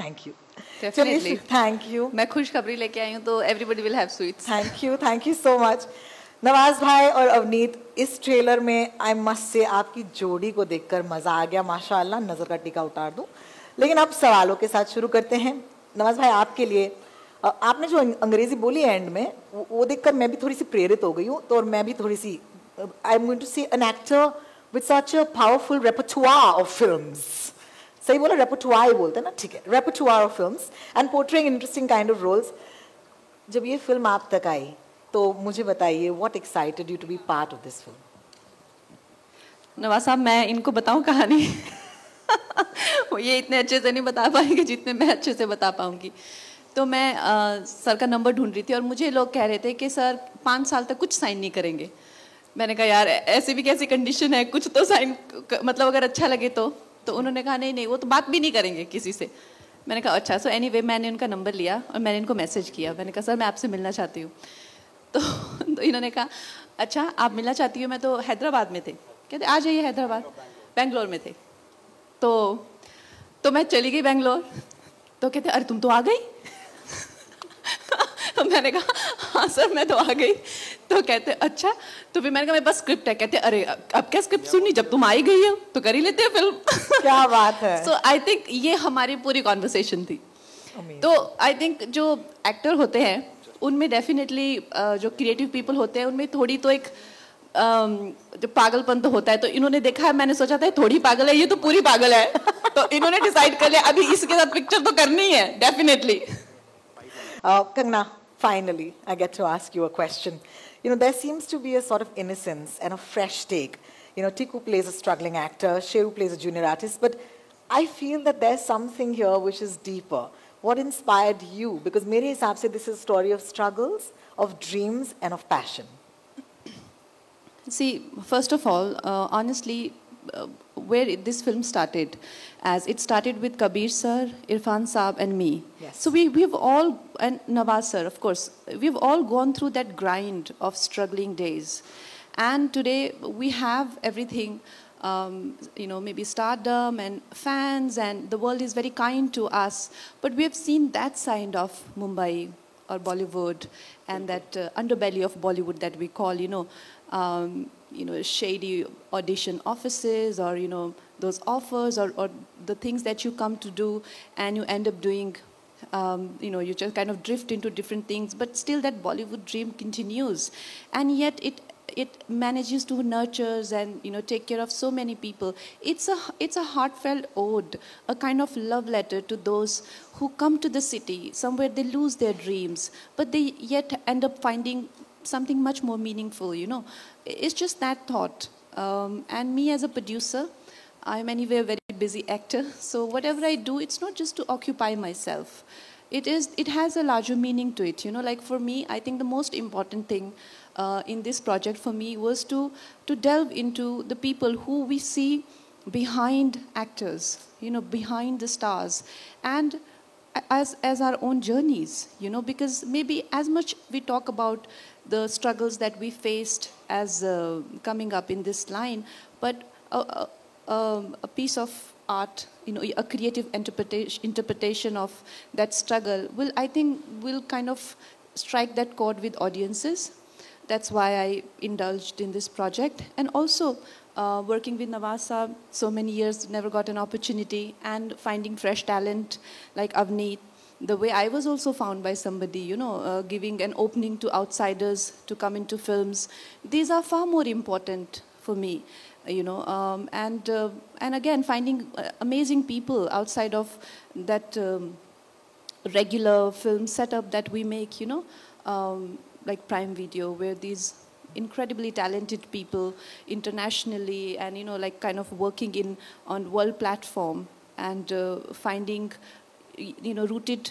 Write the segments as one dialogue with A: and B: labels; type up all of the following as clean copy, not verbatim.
A: Thank you.
B: Definitely.
A: Thank you.
B: मैं खुशखबरी लेके आई हूँ तो everybody will have sweets.
A: Thank you so much. Nawaz भाई और अवनीत, इस ट्रेलर में I must say आपकी जोड़ी को देखकर मजा आ गया माशाल्लाह, नजर का टीका उतार दूं. लेकिन अब सवालों के साथ शुरू करते हैं. नवाज भाई, आपके लिए आपने जो अंग्रेजी बोली एंड में वो देखकर मैं भी थोड़ी सी प्रेरित हो गई हूँ. तो और मैं भी थोड़ी सी I am going to say an actor with such a powerful repertoire of films. सही बोला, repertoire ही बोलते हैं ना, ठीक है, repertoire of films and portraying interesting kind of roles. जब ये फिल्म आप तक आई तो मुझे बताइए, what excited you to be part of this film?
B: Nawaz साहब, मैं इनको बताऊं कहानी? ये इतने अच्छे से नहीं बता पाएंगे जितने मैं अच्छे से बता पाऊंगी. तो मैं सर का नंबर ढूंढ रही थी और मुझे लोग कह रहे थे कि सर 5 साल तक कुछ साइन नहीं करेंगे. मैंने कहा यार ऐसी भी कैसी कंडीशन है, कुछ तो साइन, मतलब अगर अच्छा लगे तो उन्होंने कहा नहीं वो तो बात भी नहीं करेंगे किसी से. मैंने कहा अच्छा. सो एनीवे मैंने उनका नंबर लिया और मैंने इनको मैसेज किया. मैंने कहा सर मैं आपसे मिलना चाहती हूँ. तो इन्होंने कहा अच्छा आप मिलना चाहती हो, मैं तो हैदराबाद में थे. कहते आ जाइए हैदराबाद. बेंगलोर में थे. तो मैं चली गई बेंगलोर. तो कहते अरे तुम तो आ गई. तो मैंने कहा हाँ सर मैं तो आ गई. तो कहते अच्छा. तो फिर मैंने कहा मेरे पास स्क्रिप्ट है. कहते अरे अब क्या स्क्रिप्ट सुननी, जब तुम आई गई हो तो कर ही लेते हैं फिल्म.
A: क्या बात है.
B: सो आई थिंक ये हमारी पूरी कॉन्वर्सेशन थी. तो आई थिंक जो एक्टर होते हैं उनमें डेफिनेटली जो क्रिएटिव पीपल होते हैं उनमें थोड़ी तो एक जो पागलपन तो होता है. तो इन्होंने देखा है, मैंने सोचा था थोड़ी पागल है, ये तो पूरी पागल है. तो इन्होंने डिसाइड कर लिया अभी इसके साथ पिक्चर तो करनी है definitely.
A: Kangana, finally, I get to ask you a question. You know, there seems to be a sort of innocence and a fresh take. You know, Tiku plays a struggling actor, Sheru plays a junior artist, but I feel that there's something here which is deeper. What inspired you? Because mere hisab se this is a story of struggles, of dreams, and of passion.
B: See, first of all, honestly, where this film started, as it started with Kabir sir, Irfan saab and me.
A: Yes.
B: So we've all, and Nawaz sir, of course, we've all gone through that grind of struggling days. And today we have everything, you know, maybe stardom and fans, and the world is very kind to us. But we have seen that side of Mumbai or Bollywood and that underbelly of Bollywood that we call, you know, shady audition offices, or, you know, those offers, or the things that you come to do and you end up doing, you know, you just kind of drift into different things, but still that Bollywood dream continues. And yet it manages to nurtures and, you know, take care of so many people. It's a heartfelt ode, a kind of love letter to those who come to the city, somewhere they lose their dreams, but they yet end up finding something much more meaningful, you know. It's just that thought. And me as a producer, I'm anyway a very busy actor, so whatever I do, it's not just to occupy myself. It has a larger meaning to it, you know. Like for me, I think the most important thing in this project for me was to delve into the people who we see behind actors, you know, behind the stars, and as our own journeys, you know, because maybe as much we talk about the struggles that we faced as coming up in this line, but a piece of art, you know, a creative interpretation of that struggle will, I think, will kind of strike that chord with audiences. That's why I indulged in this project. And also working with Nawaz Saab so many years, never got an opportunity, and finding fresh talent like Avneet, the way I was also found by somebody, you know, giving an opening to outsiders to come into films. These are far more important for me, you know, and again, finding amazing people outside of that regular film setup that we make, you know, like Prime Video, where these incredibly talented people internationally and, you know, like kind of working on world platform and finding, you know, rooted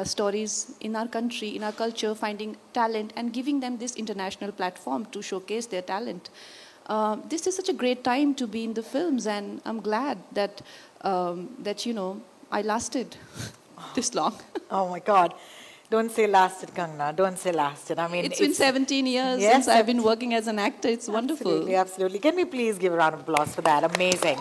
B: stories in our country, in our culture, finding talent and giving them this international platform to showcase their talent. This is such a great time to be in the films, and I'm glad that, that, you know, I lasted this long.
A: Oh my God. Don't say lasted, Kangana. Don't say lasted. I mean,
B: it's been 17 years
A: yes,
B: since I've been working as an actor. It's wonderful.
A: Absolutely, absolutely. Can we please give a round of applause for that? Amazing.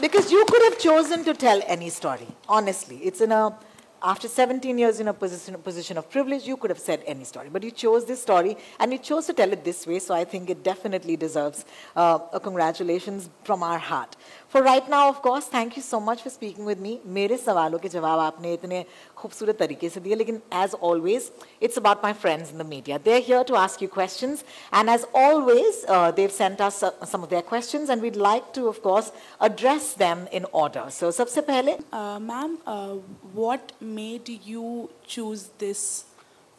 A: Because you could have chosen to tell any story. Honestly, it's in a. After 17 years in a position of privilege, you could have said any story. But you chose this story, and you chose to tell it this way, so I think it definitely deserves a congratulations from our heart. For right now, of course, thank you so much for speaking with me. मेरे सवालों के जवाब आपने इतने खूबसूरत तरीके से दिए, लेकिन as always, it's about my friends in the media. They're here to ask you questions, and as always, they've sent us some of their questions, and we'd like to, of course, address them in order. So, सबसे पहले,
C: ma'am, what made you choose this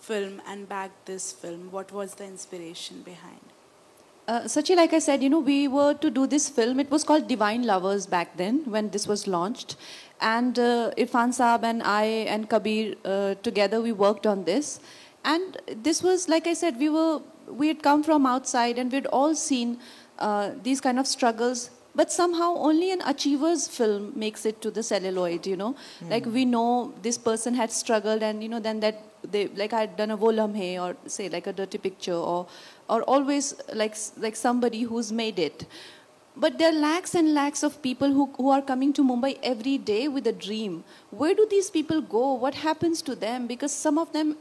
C: film and back this film? What was the inspiration behind?
B: Sachi, like I said, we were to do this film. It was called Divine Lovers back then when this was launched. And Irfan Saab and I and Kabir together, we worked on this. And this was, like I said, we had come from outside and we'd all seen these kind of struggles. But somehow only an achiever's film makes it to the celluloid, Like we know this person had struggled and, then that they, like I had done a Wo Lamhe or say like a dirty picture or always like somebody who's made it. But there are lakhs and lakhs of people who are coming to Mumbai every day with a dream. Where do these people go? What happens to them? Because some of them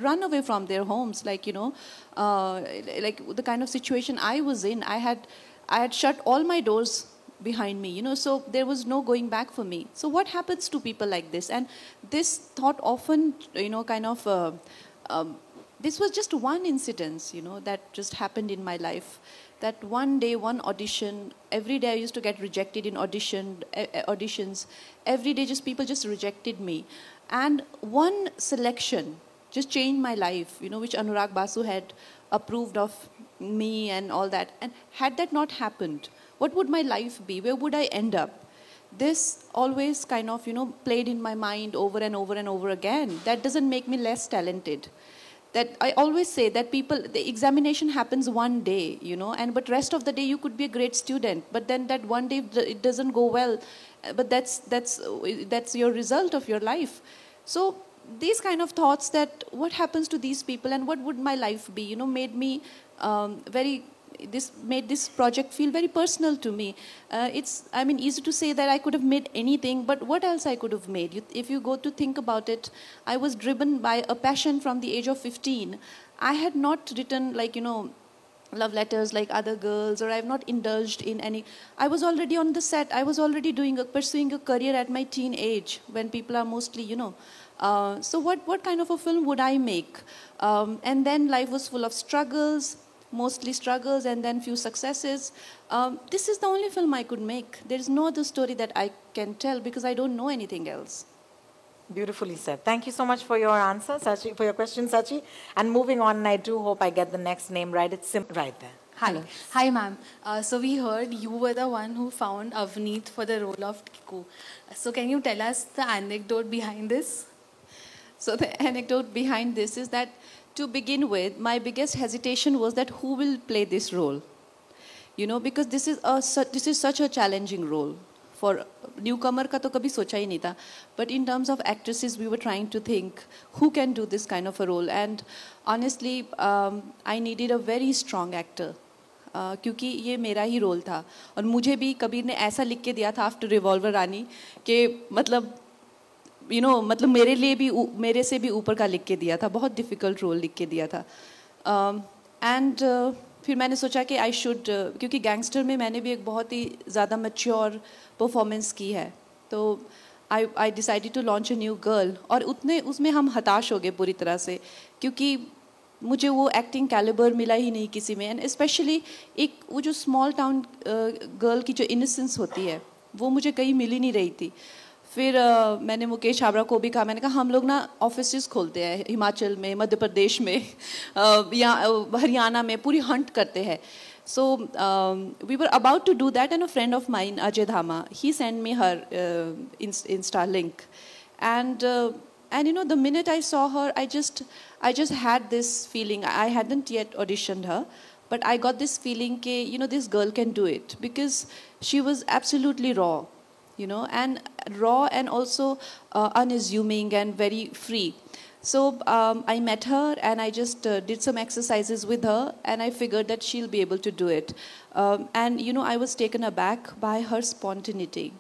B: run away from their homes, like, like the kind of situation I was in. I had shut all my doors behind me, so there was no going back for me. So what happens to people like this? And this thought often, this was just one incident, that just happened in my life. That one day, one audition, every day I used to get rejected in auditions. Every day people just rejected me. And one selection just changed my life, which Anurag Basu had approved of me and all that. And had that not happened, what would my life be? Where would I end up? This always kind of, played in my mind over and over and over again. That doesn't make me less talented. That I always say that the examination happens one day, but rest of the day you could be a great student. But then that one day it doesn't go well. But that's your result of your life. So these kind of thoughts that what happens to these people and what would my life be, made me made this project feel very personal to me. It's, easy to say that I could have made anything, but what else I could have made? If you go to think about it, I was driven by a passion from the age of 15. I had not written love letters like other girls, or I have not indulged in any. I was already on the set. I was already pursuing a career at my teen age when people are mostly, so what kind of a film would I make? And then life was full of struggles, mostly struggles, and then few successes. This is the only film I could make. There is no other story that I can tell because I don't know anything else.
A: Beautifully said. Thank you so much for your answer, Sachi, for your question, Sachi. And moving on, and I do hope I get the next name right. It's right there.
D: Hi. Hi, ma'am. So we heard you were the one who found Avneet for the role of Tiku. So can you tell us the anecdote behind this?
B: So the anecdote behind this is that, to begin with, my biggest hesitation was that who will play this role? Because this is such a challenging role. For newcomer ka to kabhi socha hi nahi tha. But in terms of actresses, we were trying to think who can do this kind of a role. And honestly, I needed a very strong actor. क्योंकि ये मेरा ही role था और मुझे भी कबीर ने ऐसा लिख के दिया था आफ्टर रिवॉल्वर रानी कि मतलब मतलब मेरे लिए भी मेरे से भी ऊपर का लिख के दिया था, बहुत डिफ़िकल्ट रोल लिख के दिया था. एंड फिर मैंने सोचा कि आई शुड, क्योंकि गैंगस्टर में मैंने भी एक बहुत ही ज़्यादा मैच्योर परफॉर्मेंस की है, तो I decided to launch a new girl. और उसमें हम हताश हो गए पूरी तरह से, क्योंकि मुझे वो एक्टिंग कैलिबर मिला ही नहीं किसी में. एंड स्पेशली एक वो जो स्मॉल टाउन गर्ल की जो इनोसेंस होती है वो मुझे कहीं मिल ही नहीं रही थी. फिर मैंने मुकेश छाबड़ा को भी कहा, मैंने कहा हम लोग ना ऑफिसेस खोलते हैं हिमाचल में, मध्य प्रदेश में, या हरियाणा में, पूरी हंट करते हैं. So we were about to do that, and a friend of mine, Ajay Dhama, he sent me her Insta link, and the minute I saw her, I just had this feeling. I hadn't yet auditioned her, but I got this feeling that this girl can do it, because she was absolutely raw, and raw and also unassuming and very free. So I met her and I just did some exercises with her, and I figured that she'll be able to do it. And you know, I was taken aback by her spontaneity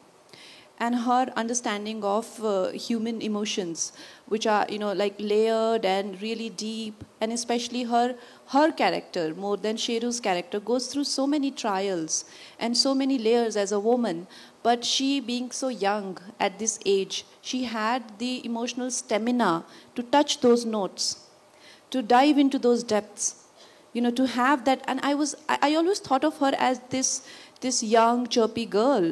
B: and her understanding of human emotions, which are, you know, like layered and really deep. And especially her character, more than Sheru's character, goes through so many trials and so many layers as a woman. But she, being so young at this age, she had the emotional stamina to touch those notes, to dive into those depths, you know, to have that. And I always thought of her as this young, chirpy girl.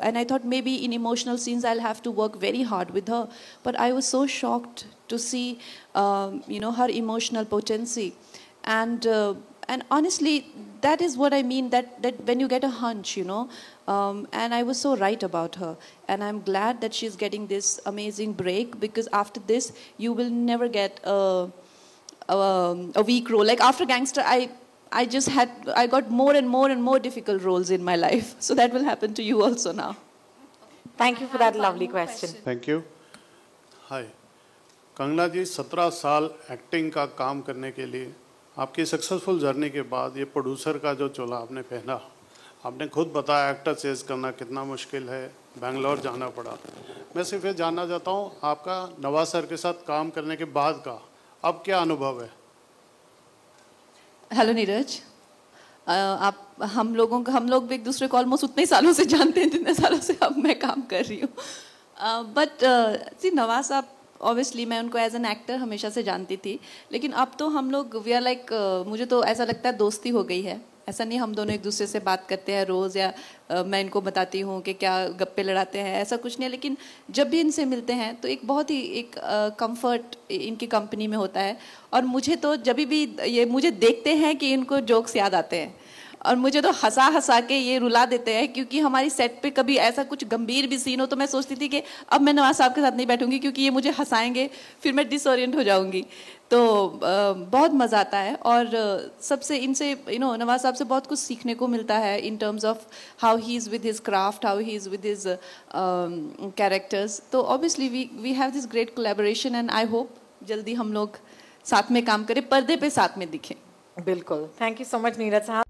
B: And I thought maybe in emotional scenes I'll have to work very hard with her. But I was so shocked to see, you know, her emotional potency. And honestly, that is what I mean, that when you get a hunch, you know, and I was so right about her. And I'm glad that she's getting this amazing break, because after this, you will never get a weak role. Like after Gangster, I got more and more difficult roles in my life. So that will happen to you also now.
A: Thank you for that lovely question.
E: Thank you. Hi. Kangana जी, 17 साल acting का काम करने के लिए आपकी successful journey के बाद ये प्रोड्यूसर का जो चोला आपने पहना, आपने खुद बताया एक्टर चेज करना कितना मुश्किल है, बेंगलोर जाना पड़ा। मैं सिर्फ ये जानना चाहता हूँ, आपका नवाज सर के साथ काम करने के बाद का अब क्या अनुभव है?
B: हेलो नीरज, हम लोग भी एक दूसरे को ऑलमोस्ट उतने सालों से जानते हैं जितने सालों से अब मैं काम कर रही हूँ। बट सी नवाज साहब, ऑब्वियसली मैं उनको एज एन एक्टर हमेशा से जानती थी, लेकिन अब तो हम लोग वी आर लाइक, मुझे तो ऐसा लगता है दोस्ती हो गई है। ऐसा नहीं हम दोनों एक दूसरे से बात करते हैं रोज़, या मैं इनको बताती हूँ कि क्या गप्पे लड़ाते हैं, ऐसा कुछ नहीं है। लेकिन जब भी इनसे मिलते हैं तो एक बहुत ही एक कंफर्ट इनकी कंपनी में होता है। और मुझे तो जब भी ये मुझे देखते हैं कि इनको जोक्स याद आते हैं, और मुझे तो हंसा हंसा के ये रुला देते हैं, क्योंकि हमारी सेट पे कभी ऐसा कुछ गंभीर भी सीन हो तो मैं सोचती थी कि अब मैं नवाज साहब के साथ नहीं बैठूंगी, क्योंकि ये मुझे हंसाएंगे, फिर मैं डिसओरिएंट हो जाऊंगी। तो बहुत मज़ा आता है। और सबसे इनसे नवाज साहब से बहुत कुछ सीखने को मिलता है in terms of how he is with his craft, how he is with his characters. तो obviously we have this great collaboration, and I hope जल्दी हम लोग साथ में काम करें, पर्दे पे साथ में दिखें।
A: बिल्कुल। Thank you so much Neeraj साहब।